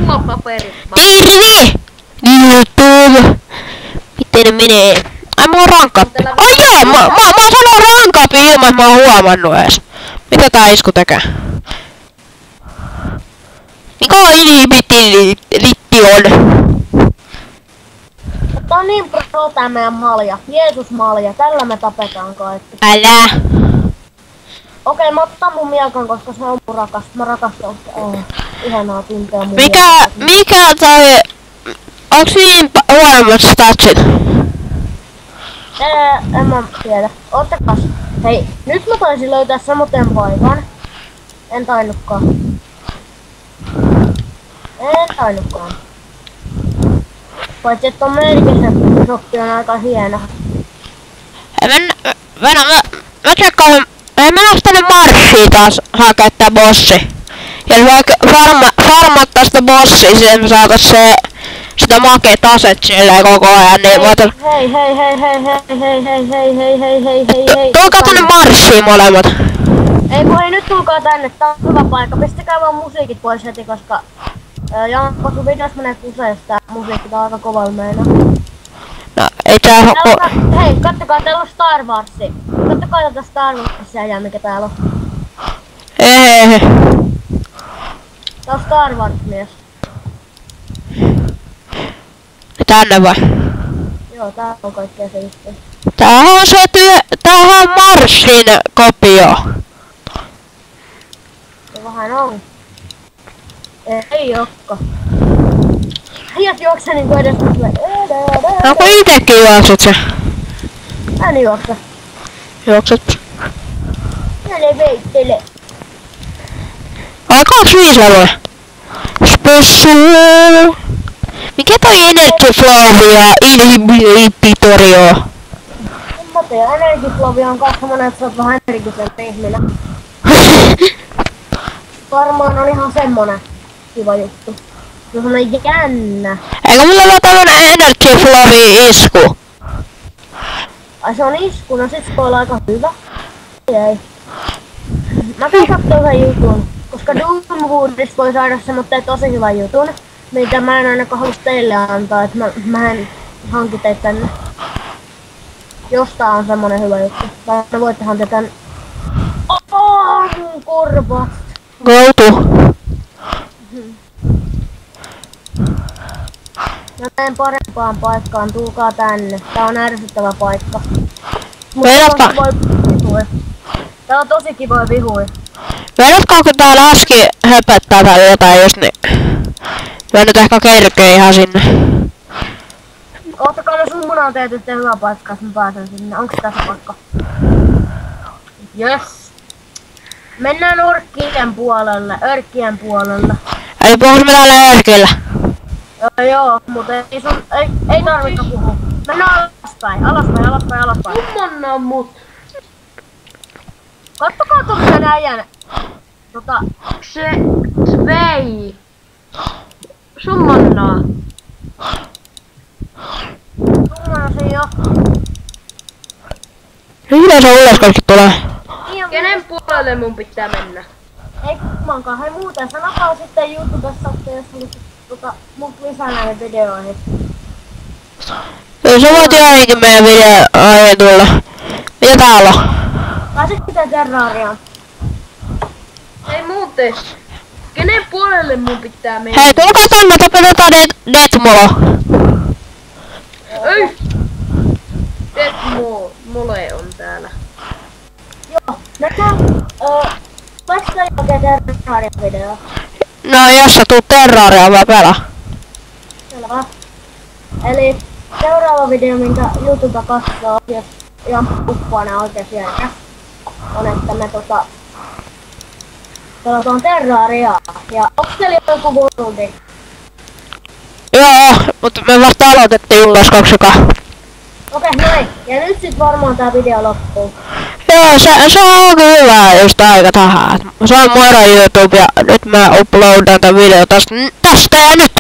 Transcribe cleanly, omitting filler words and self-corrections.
Mulla on paperit. Terve! YouTube! Miten menee? Ai mulla on rankappi. Ai joo! Mä oon saanut rankappi ilman, mä oon huomannut ees. Mitä tää isku tekee? Mikä ritti on? Tää on niin pro tää meidän malja. Jeesus malja. Tällä me tapetaan kaikki. Älä! Okei, mä otan mun miekan, koska se on mun rakas. Mä rakastan sitä. Ihanaa tuntea mun Mikä tai... Onks niin huonommat statsit? En mä tiedä. Oottakas. Hei, nyt mä taisin löytää samoten paikan. En tainnutkaan. Paitsi että on melkein shoppi on aika hieno. Mä tsekkaan... Mennäänkö tänne Marssiin taas hakee tää bossi? Ja jos vaikka farmattaa sitä bossia, niin me saatais sitä makeet aset silleen koko ajan, niin voitais... Hei. Tulkaa tänne Marssiin molemmat. Ei kun ei nyt tulkaa tänne, tää on hyvä paikka. Pistäkää vaan musiikit pois heti, koska... Jankko, sun videos menee kuseesta tää musiikki, tää on aika kovalla meinaa. No, ei tää Hei, kattokaa, täällä on Star Warsi. Kattokaa tätä Star Warsia, mikä täällä on. Ei. Tää on Star Wars mies. Tänne vai? Joo, tää on kaikkea se yhteen. Tämähän on Marsin kopio. Se vähän on. Ei okka. Äijät juoksee niinku edes tulee. No kun itekin juokset se. En juokse. Juokset. Mene veittele. Ai 25 levyä. Spessu. Mikä toi Energy Flow ja Inhibitorio? Mä teen Energy Flow on kanssa semmonen, että sä oot vähän energisempi ihminen. Varmaan on ihan semmonen kiva juttu. Se on semmonen jännä. Eikö mulla ole tämmönen Energy Flow isku? Ai se on isku, no sit se voi olla aika hyvä. Ei. Mä käyn kattoo sen jutun. Koska Doomwoodista voi saada semmoinen tosi hyvän jutun. Mitä mä en ainakaan halus teille antaa, että mä en hanki teitä tänne. Jos tää on semmonen hyvä juttu. Tai te voitte hankkia tänne. Mun korva! Go to. Mä menen parempaan paikkaan, tulkaa tänne. Tää on ärsyttävä paikka. Tää on tosi kivoja vihuja. Vedätkö täällä äsken höpöttää tai jotain jos niin... Mä nyt ehkä kerkee ihan sinne. Oottakaa, no sun mun on tehty hyvä paikka, jos mä pääsen sinne. Onks tässä paikka? Jöss! Mennään örkkien puolelle. Eli puhuis me täällä örkillä? Joo, mutta ei tarvitse puhua. Mennään alaspäin. Summanna mut! Kattokaa tuossa äijän. Se vei. Summannaa. Summanasi jo. Miten se ulos kaikki tulee? Kenen puolelle mun pitää mennä? Ei kummankaan. Hei muuten sanokaa sitten YouTubessa, että jos haluat mut lisää näihin videoihin. Sä voit johonkin meidän videoihin tulla. Mitä täällä on? Pääsit pitää Terrariaan. Ei muuten. Kenen puolelle mun pitää mennä? Hei, tulkaa tänne, tapetetaan Deathmolo. Ei! Mole on täällä. Joo, mennään vaikka jälkeen Terrarian video. No jos sä tuut Terrariaan vai pelaa? Selvä. Eli seuraava video, minkä YouTube katsoo, jos ihan uppoana oikein sieltä, on että me pelataan Terrariaa. Ja onks teillä joku worldi? Joo, mutta me vasta aloitettiin Ullas 2. Okei, noin. Ja nyt sit varmaan tää video loppuu. Joo, se on kyllä just aika tahaa. Se on Moira YouTube ja nyt mä uploadan tän video tästä ja nyt.